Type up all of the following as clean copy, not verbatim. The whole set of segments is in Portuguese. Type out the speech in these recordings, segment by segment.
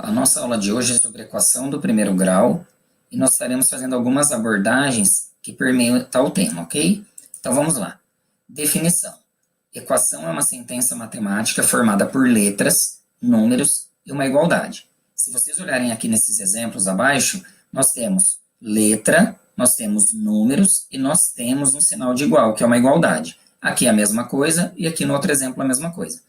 A nossa aula de hoje é sobre equação do primeiro grau e nós estaremos fazendo algumas abordagens que permeiam tal tema, ok? Então vamos lá. Definição. Equação é uma sentença matemática formada por letras, números e uma igualdade. Se vocês olharem aqui nesses exemplos abaixo, nós temos letra, nós temos números e nós temos um sinal de igual, que é uma igualdade. Aqui é a mesma coisa e aqui no outro exemplo a mesma coisa.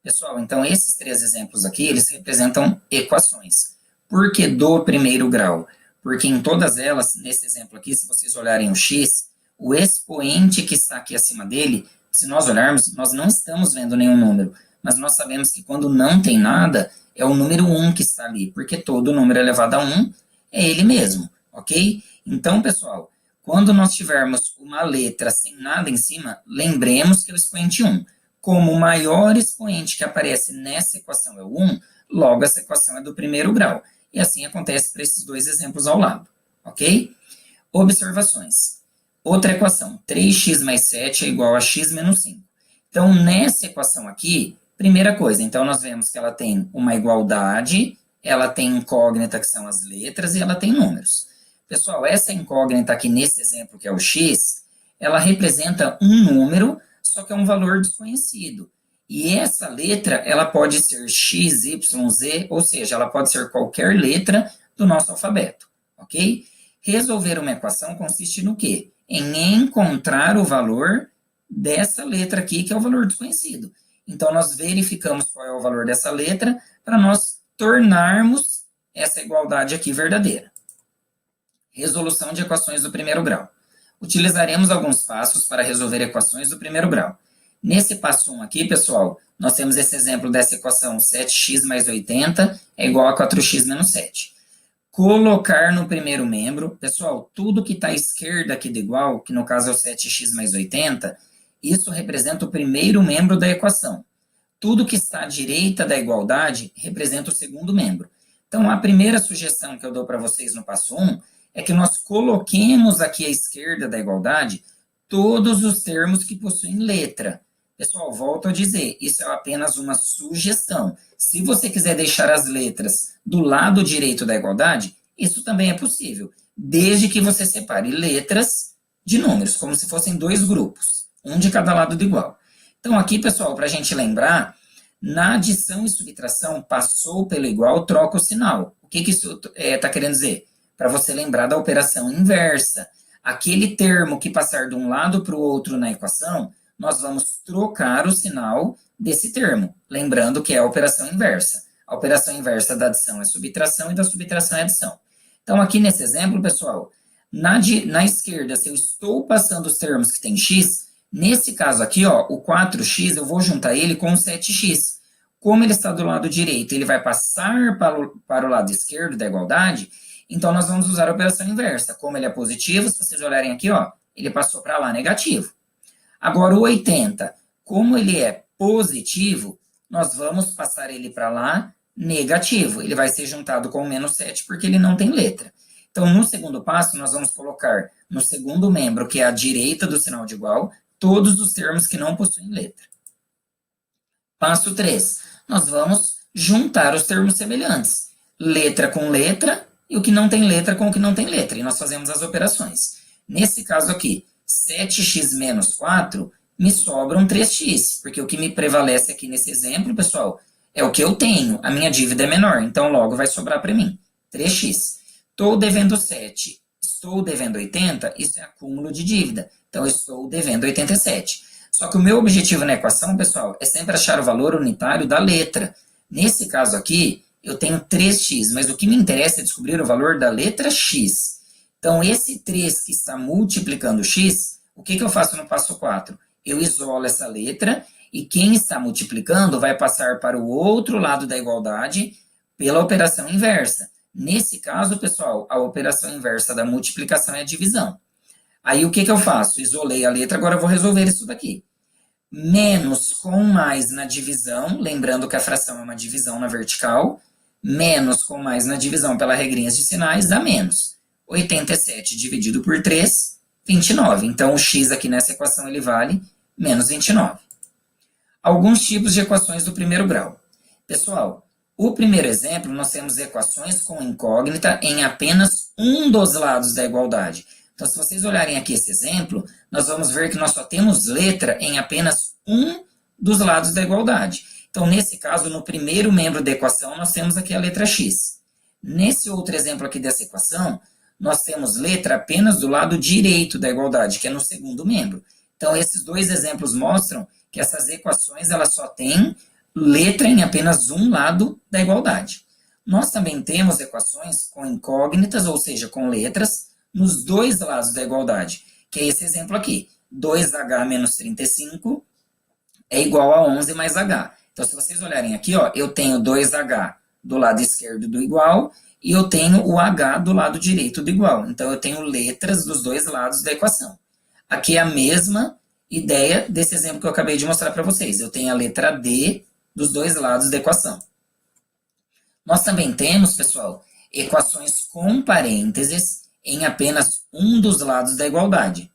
Pessoal, então esses três exemplos aqui, eles representam equações. Por que do primeiro grau? Porque em todas elas, nesse exemplo aqui, se vocês olharem o x, o expoente que está aqui acima dele, se nós olharmos, nós não estamos vendo nenhum número, mas nós sabemos que quando não tem nada, é o número 1 que está ali, porque todo número elevado a 1 é ele mesmo, ok? Então, pessoal, quando nós tivermos uma letra sem nada em cima, lembremos que é o expoente 1. Como o maior expoente que aparece nessa equação é o 1, logo essa equação é do primeiro grau. E assim acontece para esses dois exemplos ao lado, ok? Observações. Outra equação, 3x mais 7 é igual a x menos 5. Então, nessa equação aqui, primeira coisa, então nós vemos que ela tem uma igualdade, ela tem incógnita, que são as letras, e ela tem números. Pessoal, essa incógnita aqui nesse exemplo, que é o x, ela representa um número, só que é um valor desconhecido. E essa letra, ela pode ser x, y, z, ou seja, ela pode ser qualquer letra do nosso alfabeto, ok? Resolver uma equação consiste no quê? Em encontrar o valor dessa letra aqui, que é o valor desconhecido. Então, nós verificamos qual é o valor dessa letra para nós tornarmos essa igualdade aqui verdadeira. Resolução de equações do primeiro grau. Utilizaremos alguns passos para resolver equações do primeiro grau. Nesse passo 1 aqui, pessoal, nós temos esse exemplo dessa equação 7x mais 80 é igual a 4x menos 7. Colocar no primeiro membro, pessoal, tudo que está à esquerda aqui do igual, que no caso é o 7x mais 80, isso representa o primeiro membro da equação. Tudo que está à direita da igualdade representa o segundo membro. Então, a primeira sugestão que eu dou para vocês no passo 1 é que nós coloquemos aqui à esquerda da igualdade todos os termos que possuem letra. Pessoal, volto a dizer, isso é apenas uma sugestão. Se você quiser deixar as letras do lado direito da igualdade, isso também é possível, desde que você separe letras de números, como se fossem dois grupos, um de cada lado do igual. Então, aqui, pessoal, para a gente lembrar, na adição e subtração, passou pelo igual, troca o sinal. O que isso está querendo dizer? Para você lembrar da operação inversa. Aquele termo que passar de um lado para o outro na equação, nós vamos trocar o sinal desse termo, lembrando que é a operação inversa. A operação inversa da adição é subtração e da subtração é adição. Então, aqui nesse exemplo, pessoal, na esquerda, se eu estou passando os termos que tem x, nesse caso aqui, ó, o 4x, eu vou juntar ele com o 7x. Como ele está do lado direito, ele vai passar para o lado esquerdo da igualdade, então nós vamos usar a operação inversa. Como ele é positivo, se vocês olharem aqui, ó, ele passou para lá negativo. Agora, o 80, como ele é positivo, nós vamos passar ele para lá negativo. Ele vai ser juntado com o menos 7 porque ele não tem letra. Então, no segundo passo, nós vamos colocar no segundo membro, que é a direita do sinal de igual, todos os termos que não possuem letra. Passo 3. Nós vamos juntar os termos semelhantes. Letra com letra e o que não tem letra com o que não tem letra. E nós fazemos as operações. Nesse caso aqui, 7x menos 4, me sobram 3x, porque o que me prevalece aqui nesse exemplo, pessoal, é o que eu tenho. A minha dívida é menor, então logo vai sobrar para mim, 3x. Estou devendo 7, estou devendo 80, isso é acúmulo de dívida. Então, eu estou devendo 87. Só que o meu objetivo na equação, pessoal, é sempre achar o valor unitário da letra. Nesse caso aqui, eu tenho 3x, mas o que me interessa é descobrir o valor da letra x. Então, esse 3 que está multiplicando x, o que eu faço no passo 4? Eu isolo essa letra e quem está multiplicando vai passar para o outro lado da igualdade pela operação inversa. Nesse caso, pessoal, a operação inversa da multiplicação é a divisão. Aí, o que eu faço? Isolei a letra, agora eu vou resolver isso daqui. Menos com mais na divisão, lembrando que a fração é uma divisão na vertical, menos com mais na divisão pela regrinhas de sinais, dá menos. 87 dividido por 3, 29. Então, o x aqui nessa equação, ele vale menos 29. Alguns tipos de equações do primeiro grau. Pessoal, O primeiro exemplo, nós temos equações com incógnita em apenas um dos lados da igualdade. Então, se vocês olharem aqui esse exemplo, nós vamos ver que nós só temos letra em apenas um dos lados da igualdade. Então, nesse caso, no primeiro membro da equação, nós temos aqui a letra x. Nesse outro exemplo aqui dessa equação, nós temos letra apenas do lado direito da igualdade, que é no segundo membro. Então, esses dois exemplos mostram que essas equações elas só têm letra em apenas um lado da igualdade. Nós também temos equações com incógnitas, ou seja, com letras, nos dois lados da igualdade, que é esse exemplo aqui. 2h menos 35 é igual a 11 mais h. Então, se vocês olharem aqui, ó, eu tenho 2h do lado esquerdo do igual e eu tenho o h do lado direito do igual. Então, eu tenho letras dos dois lados da equação. Aqui é a mesma ideia desse exemplo que eu acabei de mostrar para vocês. Eu tenho a letra D dos dois lados da equação. Nós também temos, pessoal, equações com parênteses em apenas um dos lados da igualdade.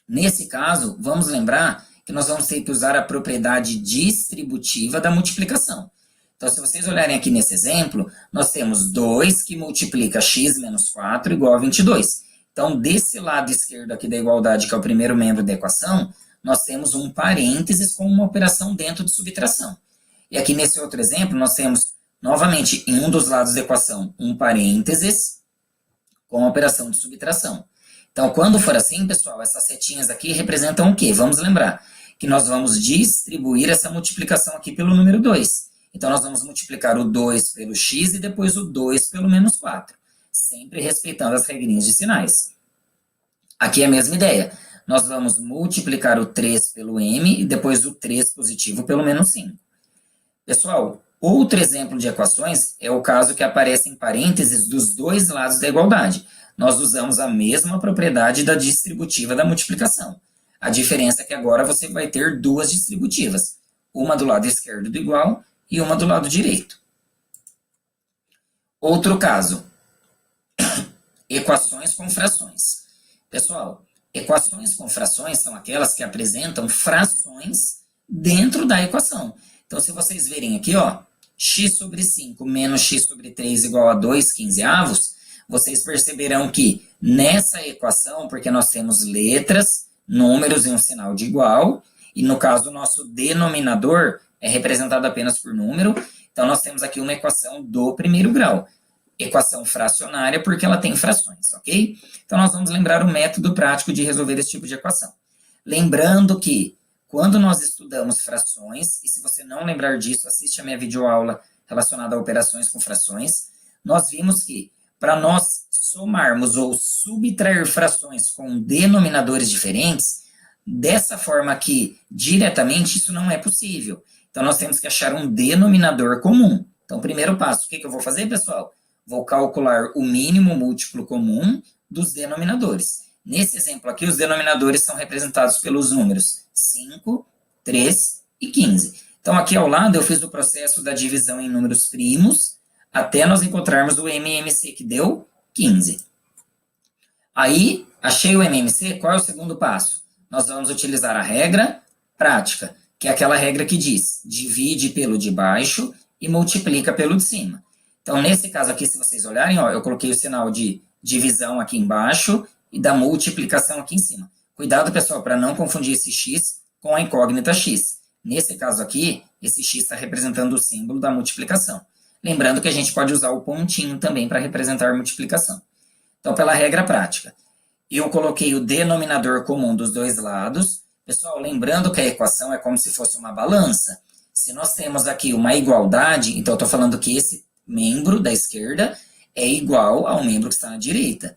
Nesse caso, vamos lembrar que nós vamos ter que usar a propriedade distributiva da multiplicação. Então, se vocês olharem aqui nesse exemplo, nós temos 2 que multiplica x menos 4 igual a 22. Então, desse lado esquerdo aqui da igualdade, que é o primeiro membro da equação, nós temos um parênteses com uma operação dentro de subtração. E aqui nesse outro exemplo, nós temos, novamente, em um dos lados da equação, um parênteses com a operação de subtração. Então, quando for assim, pessoal, essas setinhas aqui representam o quê? Vamos lembrar que nós vamos distribuir essa multiplicação aqui pelo número 2. Então, nós vamos multiplicar o 2 pelo x e depois o 2 pelo menos 4, sempre respeitando as regrinhas de sinais. Aqui é a mesma ideia. Nós vamos multiplicar o 3 pelo m e depois o 3 positivo pelo menos 5. Pessoal, outro exemplo de equações é o caso que aparece em parênteses dos dois lados da igualdade. Nós usamos a mesma propriedade da distributiva da multiplicação. A diferença é que agora você vai ter duas distributivas, uma do lado esquerdo do igual e uma do lado direito. Outro caso, equações com frações. Pessoal, equações com frações são aquelas que apresentam frações dentro da equação. Então, se vocês verem aqui, ó, x sobre 5 menos x sobre 3 igual a 2/15, vocês perceberão que nessa equação, porque nós temos letras, números e um sinal de igual, e no caso o nosso denominador é representado apenas por número, então nós temos aqui uma equação do primeiro grau. Equação fracionária porque ela tem frações, ok? Então nós vamos lembrar o método prático de resolver esse tipo de equação. Lembrando que quando nós estudamos frações, e se você não lembrar disso, assiste a minha videoaula relacionada a operações com frações, nós vimos que para nós somarmos ou subtrair frações com denominadores diferentes, dessa forma aqui, diretamente, isso não é possível. Então, nós temos que achar um denominador comum. Então, primeiro passo, o que eu vou fazer, pessoal? Vou calcular o mínimo múltiplo comum dos denominadores. Nesse exemplo aqui, os denominadores são representados pelos números 5, 3 e 15. Então, aqui ao lado, eu fiz o processo da divisão em números primos, até nós encontrarmos o MMC, que deu 15. Aí, achei o MMC, qual é o segundo passo? Nós vamos utilizar a regra prática, que é aquela regra que diz, divide pelo de baixo e multiplica pelo de cima. Então, nesse caso aqui, se vocês olharem, ó, eu coloquei o sinal de divisão aqui embaixo e da multiplicação aqui em cima. Cuidado, pessoal, para não confundir esse x com a incógnita x. Nesse caso aqui, esse x está representando o símbolo da multiplicação. Lembrando que a gente pode usar o pontinho também para representar a multiplicação. Então, pela regra prática, eu coloquei o denominador comum dos dois lados. Pessoal, lembrando que a equação é como se fosse uma balança. Se nós temos aqui uma igualdade, então eu estou falando que esse membro da esquerda é igual ao membro que está na direita.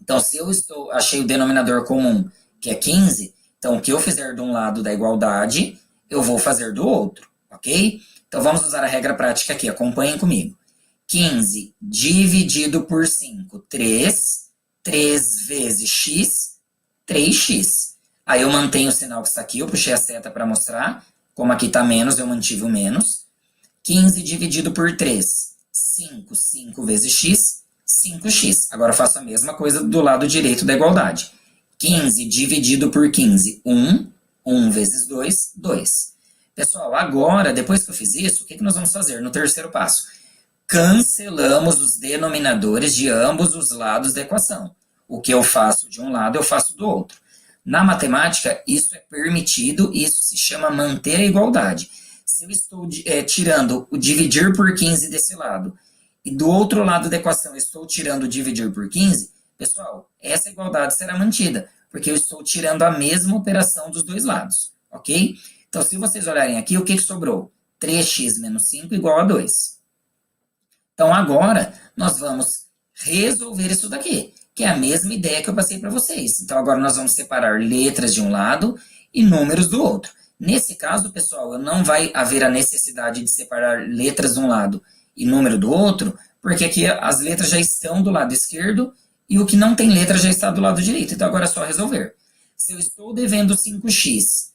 Então, se eu achei o denominador comum, que é 15, então o que eu fizer de um lado da igualdade, eu vou fazer do outro, ok? Então, vamos usar a regra prática aqui, acompanhem comigo. 15 dividido por 5, 3. 3 vezes x, 3x. Aí eu mantenho o sinal que está aqui, eu puxei a seta para mostrar. Como aqui está menos, eu mantive o menos. 15 dividido por 3, 5. 5 vezes x, 5x. Agora eu faço a mesma coisa do lado direito da igualdade. 15 dividido por 15, 1. 1 vezes 2, 2. Pessoal, agora, depois que eu fiz isso, o que nós vamos fazer no terceiro passo? Cancelamos os denominadores de ambos os lados da equação. O que eu faço de um lado, eu faço do outro. Na matemática, isso é permitido e isso se chama manter a igualdade. Se eu estou tirando o dividir por 15 desse lado e do outro lado da equação eu estou tirando o dividir por 15, pessoal, essa igualdade será mantida, porque eu estou tirando a mesma operação dos dois lados, ok? Então, se vocês olharem aqui, o que sobrou? 3x menos 5 igual a 2. Então, agora, nós vamos resolver isso daqui, que é a mesma ideia que eu passei para vocês. Então, agora nós vamos separar letras de um lado e números do outro. Nesse caso, pessoal, não vai haver a necessidade de separar letras de um lado e número do outro, porque aqui as letras já estão do lado esquerdo e o que não tem letra já está do lado direito. Então, agora é só resolver. Se eu estou devendo 5x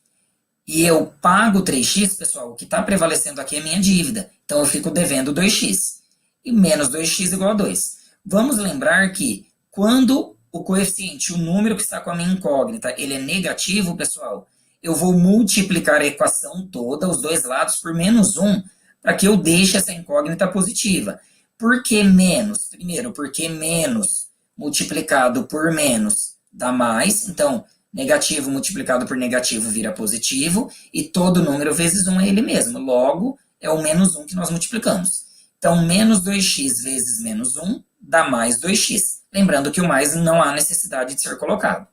e eu pago 3x, pessoal, o que está prevalecendo aqui é minha dívida. Então, eu fico devendo 2x. E menos 2x igual a 2. Vamos lembrar que quando o coeficiente, o número que está com a minha incógnita, ele é negativo, pessoal, eu vou multiplicar a equação toda, os dois lados, por menos 1, para que eu deixe essa incógnita positiva. Por que menos? Primeiro, porque menos multiplicado por menos dá mais. Então, negativo multiplicado por negativo vira positivo, e todo número vezes 1 é ele mesmo. Logo, é o menos 1 que nós multiplicamos. Então, menos 2x vezes menos 1 dá mais 2x. Lembrando que o mais não há necessidade de ser colocado.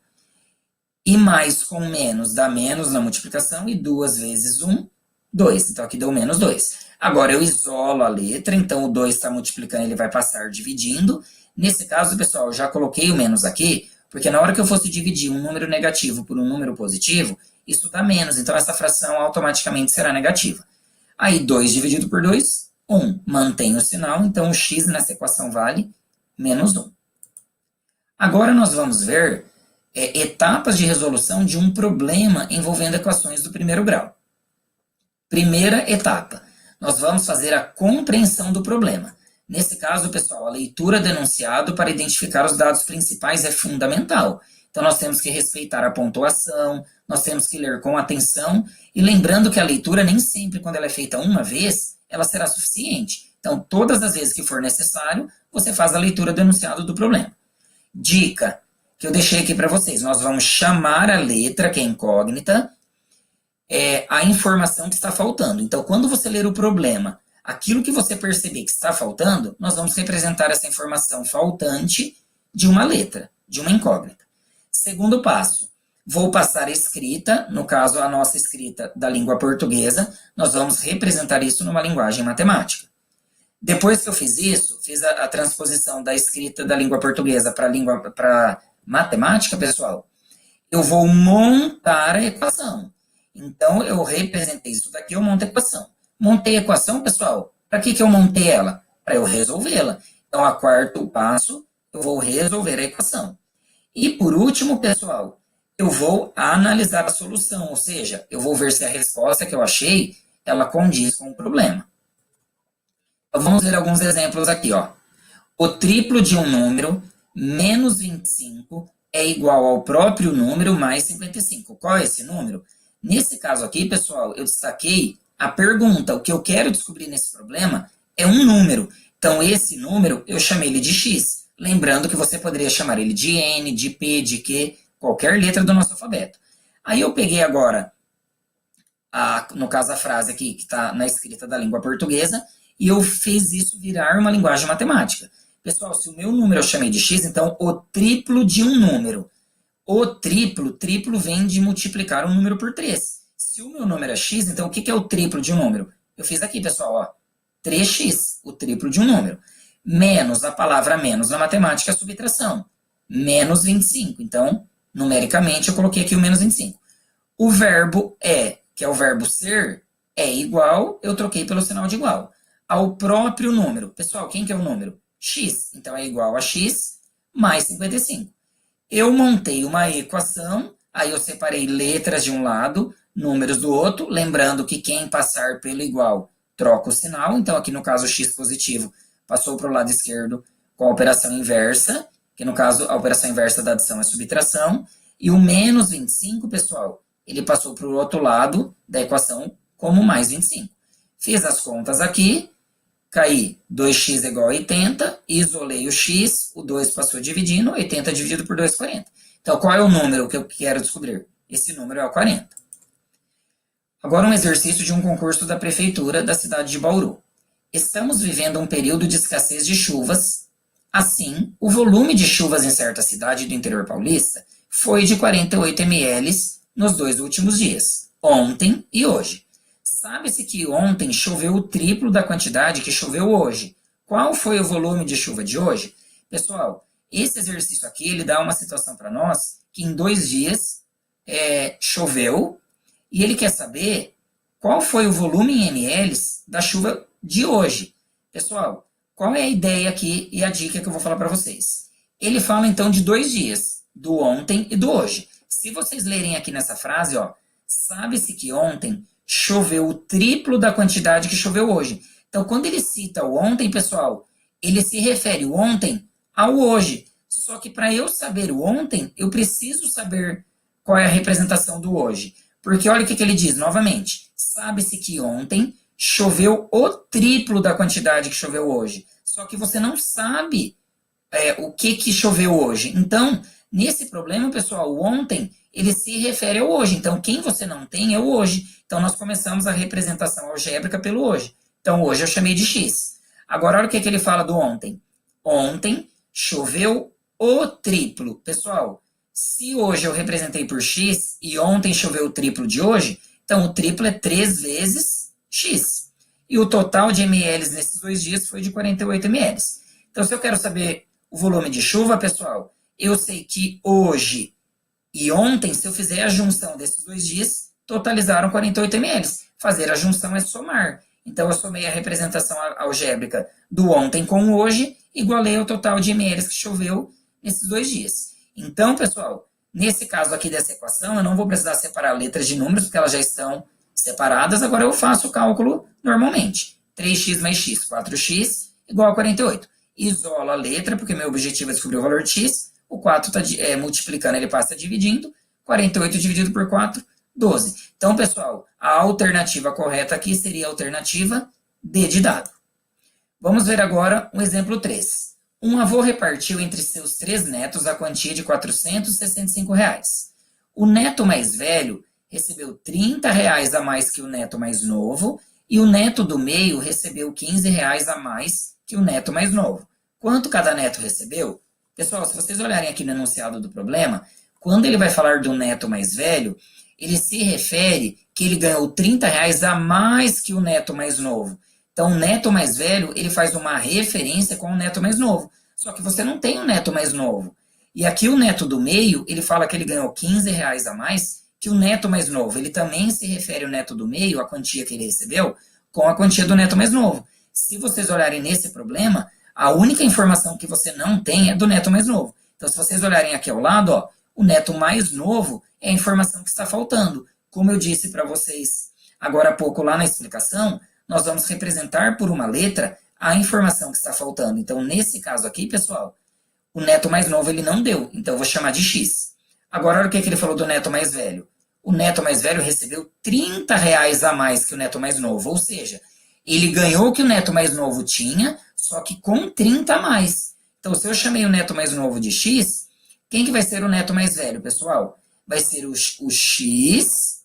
E mais com menos dá menos na multiplicação, e 2 vezes 1, 2. Então, aqui deu menos 2. Agora, eu isolo a letra, então o 2 está multiplicando, ele vai passar dividindo. Nesse caso, pessoal, eu já coloquei o menos aqui, porque na hora que eu fosse dividir um número negativo por um número positivo, isso dá menos, então essa fração automaticamente será negativa. Aí, 2 dividido por 2, 1. Mantém o sinal, então o x nessa equação vale menos 1. Agora nós vamos ver etapas de resolução de um problema envolvendo equações do primeiro grau. Primeira etapa, nós vamos fazer a compreensão do problema. Nesse caso, pessoal, a leitura do enunciado para identificar os dados principais é fundamental. Então, nós temos que respeitar a pontuação, nós temos que ler com atenção, e lembrando que a leitura nem sempre, quando ela é feita uma vez, ela será suficiente. Então, todas as vezes que for necessário, você faz a leitura do enunciado do problema. Dica que eu deixei aqui para vocês, nós vamos chamar a letra, que é incógnita, a informação que está faltando. Então, quando você ler o problema, aquilo que você perceber que está faltando, nós vamos representar essa informação faltante de uma letra, de uma incógnita. Segundo passo, vou passar a escrita, no caso a nossa escrita da língua portuguesa, nós vamos representar isso numa linguagem matemática. Depois que eu fiz isso, fiz a transposição da escrita da língua portuguesa para matemática, pessoal, eu vou montar a equação. Então, eu representei isso daqui, eu monto a equação. Montei a equação, pessoal, para que eu montei ela? Para eu resolvê-la. Então, a quarto passo, eu vou resolver a equação. E, por último, pessoal, eu vou analisar a solução, ou seja, eu vou ver se a resposta que eu achei, ela condiz com o problema. Então, vamos ver alguns exemplos aqui, ó. O triplo de um número, menos 25, é igual ao próprio número mais 55. Qual é esse número? Nesse caso aqui, pessoal, eu destaquei a pergunta. O que eu quero descobrir nesse problema é um número. Então, esse número, eu chamei ele de x. Lembrando que você poderia chamar ele de n, de p, de q, qualquer letra do nosso alfabeto. Aí eu peguei agora, no caso a frase aqui, que está na escrita da língua portuguesa, e eu fiz isso virar uma linguagem matemática. Pessoal, se o meu número eu chamei de x, então o triplo de um número. O triplo vem de multiplicar um número por 3. Se o meu número é x, então o que é o triplo de um número? Eu fiz aqui, pessoal, ó, 3x, o triplo de um número. Menos, a palavra menos na matemática é subtração. Menos 25. Então, numericamente, eu coloquei aqui o menos 25. O verbo é, que é o verbo ser, é igual, eu troquei pelo sinal de igual, ao próprio número. Pessoal, quem que é o número? X. Então, é igual a x mais 55. Eu montei uma equação, aí eu separei letras de um lado, números do outro, lembrando que quem passar pelo igual troca o sinal. Então, aqui no caso, x positivo passou para o lado esquerdo com a operação inversa, que no caso, a operação inversa da adição é subtração. E o menos 25, pessoal, ele passou para o outro lado da equação como mais 25. Fiz as contas aqui, caí 2x é igual a 80, isolei o x, o 2 passou dividindo, 80 dividido por 2, 40. Então, qual é o número que eu quero descobrir? Esse número é o 40. Agora um exercício de um concurso da prefeitura da cidade de Bauru. Estamos vivendo um período de escassez de chuvas. Assim, o volume de chuvas em certa cidade do interior paulista foi de 48 ml nos 2 últimos dias, ontem e hoje. Sabe-se que ontem choveu o triplo da quantidade que choveu hoje. Qual foi o volume de chuva de hoje? Pessoal, esse exercício aqui ele dá uma situação para nós que em 2 dias choveu e ele quer saber qual foi o volume em ml da chuva de hoje. Pessoal, qual é a ideia aqui e a dica que eu vou falar para vocês? Ele fala então de 2 dias, do ontem e do hoje. Se vocês lerem aqui nessa frase, ó, sabe-se que ontem choveu o triplo da quantidade que choveu hoje. Então, quando ele cita o ontem, pessoal, ele se refere o ontem ao hoje. Só que para eu saber o ontem, eu preciso saber qual é a representação do hoje. Porque olha o que ele diz, novamente. Sabe-se que ontem choveu o triplo da quantidade que choveu hoje. Só que você não sabe o que choveu hoje. Então, nesse problema, pessoal, o ontem, ele se refere ao hoje. Então, quem você não tem é o hoje. Então, nós começamos a representação algébrica pelo hoje. Então, hoje eu chamei de x. Agora, olha o que ele fala do ontem. Ontem choveu o triplo. Pessoal, se hoje eu representei por x e ontem choveu o triplo de hoje, então o triplo é 3 vezes x. E o total de ml nesses 2 dias foi de 48 ml. Então, se eu quero saber o volume de chuva, pessoal, eu sei que hoje e ontem, se eu fizer a junção desses 2 dias, totalizaram 48 ml. Fazer a junção é somar. Então, eu somei a representação algébrica do ontem com o hoje, igualei ao total de ml que choveu nesses 2 dias. Então, pessoal, nesse caso aqui dessa equação, eu não vou precisar separar letras de números, porque elas já estão separadas. Agora eu faço o cálculo normalmente. 3x mais x, 4x, igual a 48. Isolo a letra, porque meu objetivo é descobrir o valor de x. O 4 está multiplicando, ele passa dividindo. 48 dividido por 4, 12. Então, pessoal, a alternativa correta aqui seria a alternativa D de dado. Vamos ver agora um exemplo 3. Um avô repartiu entre seus 3 netos a quantia de R$ 465. O neto mais velho recebeu R$ 30 a mais que o neto mais novo e o neto do meio recebeu R$ 15 a mais que o neto mais novo. Quanto cada neto recebeu? Pessoal, se vocês olharem aqui no enunciado do problema, quando ele vai falar do neto mais velho, ele se refere que ele ganhou R$ 30 a mais que o neto mais novo. Então, o neto mais velho, ele faz uma referência com o neto mais novo. Só que você não tem o neto mais novo. E aqui o neto do meio, ele fala que ele ganhou R$ 15 a mais que o neto mais novo. Ele também se refere ao neto do meio, a quantia que ele recebeu, com a quantia do neto mais novo. Se vocês olharem nesse problema, a única informação que você não tem é do neto mais novo. Então, se vocês olharem aqui ao lado, ó, o neto mais novo é a informação que está faltando. Como eu disse para vocês agora há pouco lá na explicação, nós vamos representar por uma letra a informação que está faltando. Então, nesse caso aqui, pessoal, o neto mais novo ele não deu, então eu vou chamar de x. Agora, olha o que ele falou do neto mais velho. O neto mais velho recebeu R$ 30 a mais que o neto mais novo, ou seja, ele ganhou o que o neto mais novo tinha, só que com 30 a mais. Então, se eu chamei o neto mais novo de x, quem que vai ser o neto mais velho, pessoal? Vai ser o x,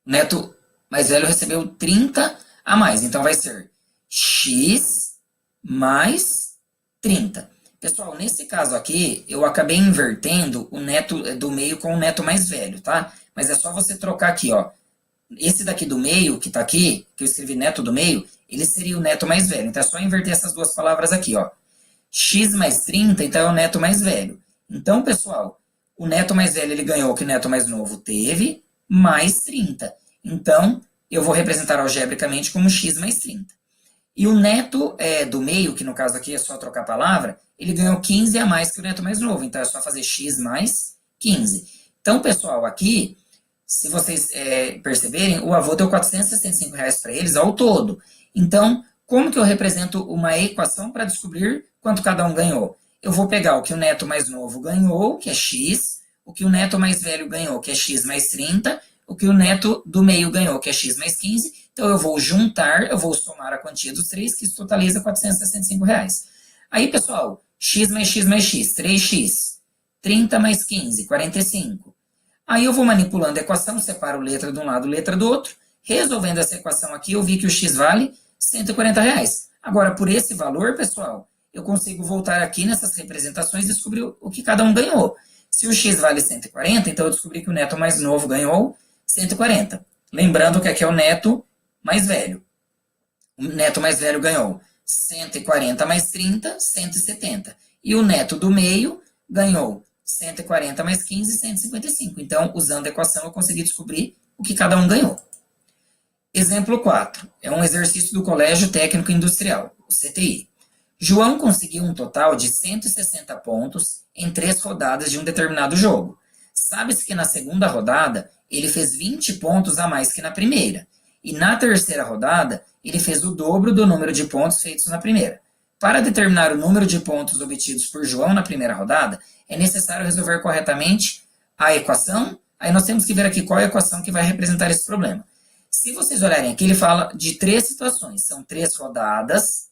o neto mais velho recebeu 30 a mais, então vai ser x mais 30. Pessoal, nesse caso aqui, eu acabei invertendo o neto do meio com o neto mais velho, tá? Mas é só você trocar aqui, ó. Esse daqui do meio, que tá aqui, que eu escrevi neto do meio, ele seria o neto mais velho. Então é só inverter essas duas palavras aqui, ó. X mais 30, então é o neto mais velho. Então, pessoal, o neto mais velho, ele ganhou o que o neto mais novo teve, mais 30. Então, eu vou representar algebricamente como x mais 30. E o neto do meio, que no caso aqui é só trocar a palavra, ele ganhou 15 a mais que o neto mais novo. Então, é só fazer x mais 15. Então, pessoal, aqui, se vocês perceberem, o avô deu R$ 465 para eles ao todo. Então, como que eu represento uma equação para descobrir quanto cada um ganhou? Eu vou pegar o que o neto mais novo ganhou, que é x, o que o neto mais velho ganhou, que é x mais 30, o que o neto do meio ganhou, que é x mais 15. Então, eu vou juntar, eu vou somar a quantia dos três, que isso totaliza R$ 465. Aí, pessoal, x mais x mais x, 3x. 30 mais 15, 45. Aí eu vou manipulando a equação, separo letra de um lado, letra do outro. Resolvendo essa equação aqui, eu vi que o x vale R$ 140. Agora, por esse valor, pessoal, eu consigo voltar aqui nessas representações e descobrir o que cada um ganhou. Se o x vale 140, então eu descobri que o neto mais novo ganhou 140. Lembrando que aqui é o neto mais velho. O neto mais velho ganhou 140 mais 30, 170. E o neto do meio ganhou 140 mais 15, 155. Então, usando a equação, eu consegui descobrir o que cada um ganhou. Exemplo 4. É um exercício do Colégio Técnico Industrial, o CTI. João conseguiu um total de 160 pontos em 3 rodadas de um determinado jogo. Sabe-se que na segunda rodada, ele fez 20 pontos a mais que na primeira. E na terceira rodada, ele fez o dobro do número de pontos feitos na primeira. Para determinar o número de pontos obtidos por João na primeira rodada, é necessário resolver corretamente a equação. Aí nós temos que ver aqui qual é a equação que vai representar esse problema. Se vocês olharem aqui, ele fala de 3 situações. São 3 rodadas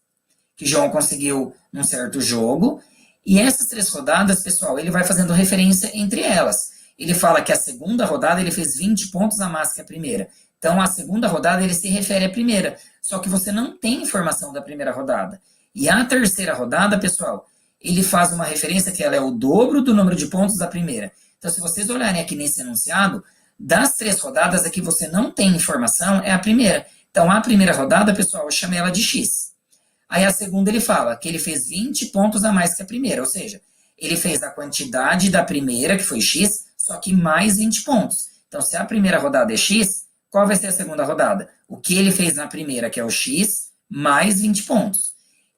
que João conseguiu num certo jogo. E essas 3 rodadas, pessoal, ele vai fazendo referência entre elas. Ele fala que a segunda rodada ele fez 20 pontos a mais que a primeira. Então, a segunda rodada ele se refere à primeira. Só que você não tem informação da primeira rodada. E a terceira rodada, pessoal, ele faz uma referência que ela é o dobro do número de pontos da primeira. Então, se vocês olharem aqui nesse enunciado, das 3 rodadas aqui você não tem informação, é a primeira. Então, a primeira rodada, pessoal, eu chamei ela de X. Aí a segunda ele fala que ele fez 20 pontos a mais que a primeira, ou seja, ele fez a quantidade da primeira, que foi X, só que mais 20 pontos. Então, se a primeira rodada é X, qual vai ser a segunda rodada? O que ele fez na primeira, que é o X, mais 20 pontos.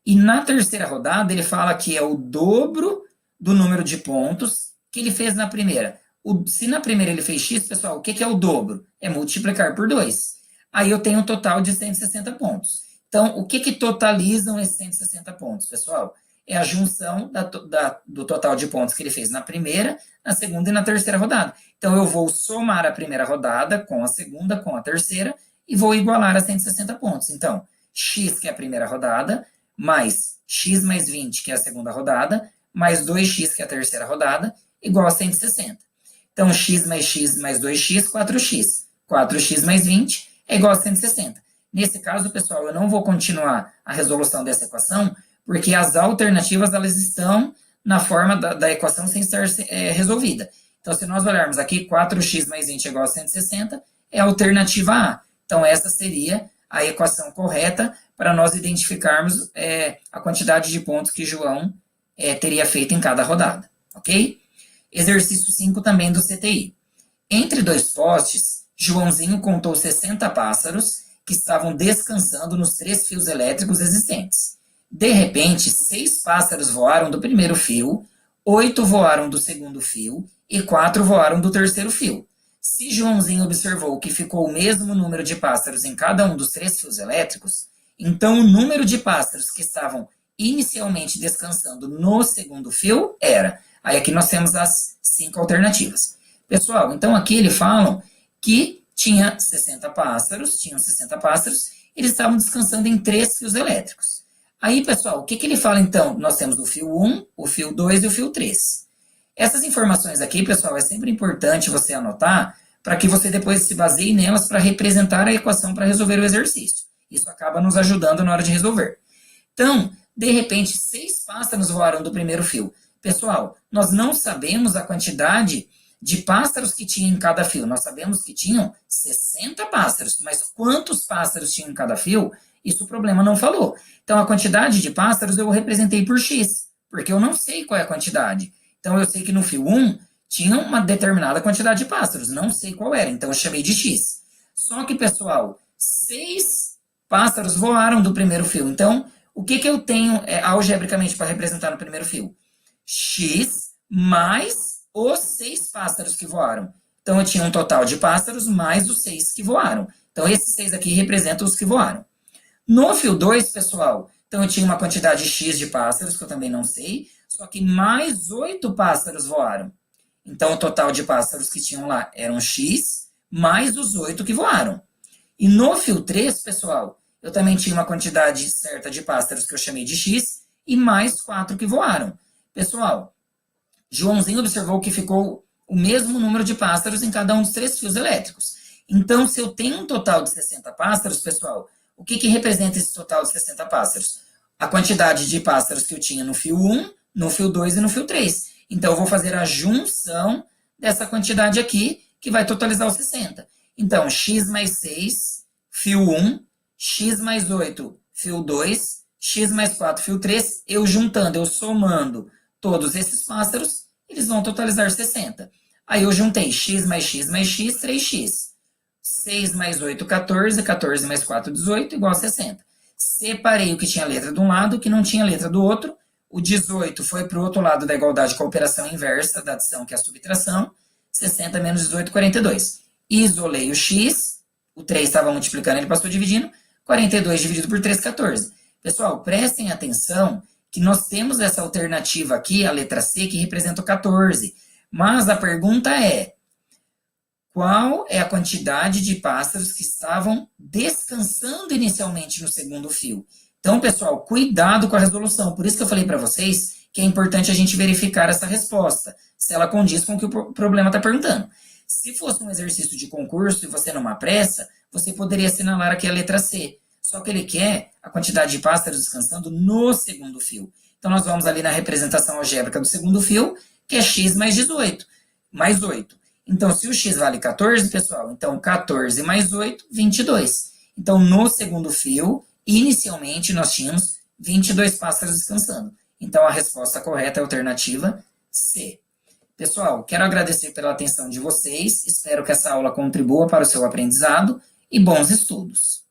E na terceira rodada, ele fala que é o dobro do número de pontos que ele fez na primeira. Se na primeira ele fez X, pessoal, o que é o dobro? É multiplicar por 2. Aí eu tenho um total de 160 pontos. Então, o que totalizam esses 160 pontos, pessoal? É a junção do total de pontos que ele fez na primeira, na segunda e na terceira rodada. Então, eu vou somar a primeira rodada com a segunda, com a terceira, e vou igualar a 160 pontos. Então, X, que é a primeira rodada, mais X mais 20, que é a segunda rodada, mais 2X, que é a terceira rodada, igual a 160. Então, X mais 2X, 4X. 4X mais 20 é igual a 160. Nesse caso, pessoal, eu não vou continuar a resolução dessa equação, porque as alternativas elas estão na forma da equação sem ser resolvida. Então, se nós olharmos aqui, 4x mais 20 é igual a 160, é a alternativa A. Então, essa seria a equação correta para nós identificarmos a quantidade de pontos que João teria feito em cada rodada, ok? Exercício 5 também do CTI. Entre 2 postes, Joãozinho contou 60 pássaros que estavam descansando nos 3 fios elétricos existentes. De repente, 6 pássaros voaram do primeiro fio, 8 voaram do segundo fio e 4 voaram do terceiro fio. Se Joãozinho observou que ficou o mesmo número de pássaros em cada um dos 3 fios elétricos, então o número de pássaros que estavam inicialmente descansando no segundo fio era... Aí aqui nós temos as 5 alternativas. Pessoal, então aqui eles falam que tinham 60 pássaros, eles estavam descansando em 3 fios elétricos. Aí, pessoal, o que ele fala então? Nós temos o fio 1, o fio 2 e o fio 3. Essas informações aqui, pessoal, é sempre importante você anotar para que você depois se baseie nelas para representar a equação para resolver o exercício. Isso acaba nos ajudando na hora de resolver. Então, de repente, 6 pássaros voaram do primeiro fio. Pessoal, nós não sabemos a quantidade de pássaros que tinha em cada fio. Nós sabemos que tinham 60 pássaros, mas quantos pássaros tinham em cada fio, isso o problema não falou. Então, a quantidade de pássaros eu representei por X, porque eu não sei qual é a quantidade. Então, eu sei que no fio 1 tinha uma determinada quantidade de pássaros, não sei qual era, então eu chamei de X. Só que, pessoal, 6 pássaros voaram do primeiro fio. Então, o que eu tenho algebricamente para representar no primeiro fio? X mais os 6 pássaros que voaram. Então, eu tinha um total de pássaros mais os 6 que voaram. Então, esses 6 aqui representam os que voaram. No fio 2, pessoal, então eu tinha uma quantidade X de pássaros, que eu também não sei, só que mais 8 pássaros voaram. Então, o total de pássaros que tinham lá eram X, mais os 8 que voaram. E no fio 3, pessoal, eu também tinha uma quantidade certa de pássaros que eu chamei de X e mais 4 que voaram. Pessoal, Joãozinho observou que ficou o mesmo número de pássaros em cada um dos 3 fios elétricos. Então, se eu tenho um total de 60 pássaros, pessoal, o que representa esse total de 60 pássaros? A quantidade de pássaros que eu tinha no fio 1, no fio 2 e no fio 3. Então, eu vou fazer a junção dessa quantidade aqui, que vai totalizar os 60. Então, x mais 6, fio 1, x mais 8, fio 2, x mais 4, fio 3, eu juntando, eu somando todos esses pássaros, eles vão totalizar 60. Aí eu juntei x mais x mais x, 3x. 6 mais 8, 14, 14 mais 4, 18, igual a 60. Separei o que tinha letra de um lado, o que não tinha letra do outro. O 18 foi para o outro lado da igualdade com a operação inversa da adição, que é a subtração. 60 menos 18, 42. Isolei o x, o 3 estava multiplicando, ele passou dividindo. 42 dividido por 3, 14. Pessoal, prestem atenção que nós temos essa alternativa aqui, a letra C, que representa o 14. Mas a pergunta é, qual é a quantidade de pássaros que estavam descansando inicialmente no segundo fio? Então, pessoal, cuidado com a resolução. Por isso que eu falei para vocês que é importante a gente verificar essa resposta, se ela condiz com o que o problema está perguntando. Se fosse um exercício de concurso e você numa pressa, você poderia assinalar aqui a letra C. Só que ele quer a quantidade de pássaros descansando no segundo fio. Então, nós vamos ali na representação algébrica do segundo fio, que é x mais 18, mais 8. Então, se o x vale 14, pessoal, então 14 mais 8, 22. Então, no segundo fio, inicialmente, nós tínhamos 22 pássaros descansando. Então, a resposta correta é a alternativa C. Pessoal, quero agradecer pela atenção de vocês, espero que essa aula contribua para o seu aprendizado e bons estudos.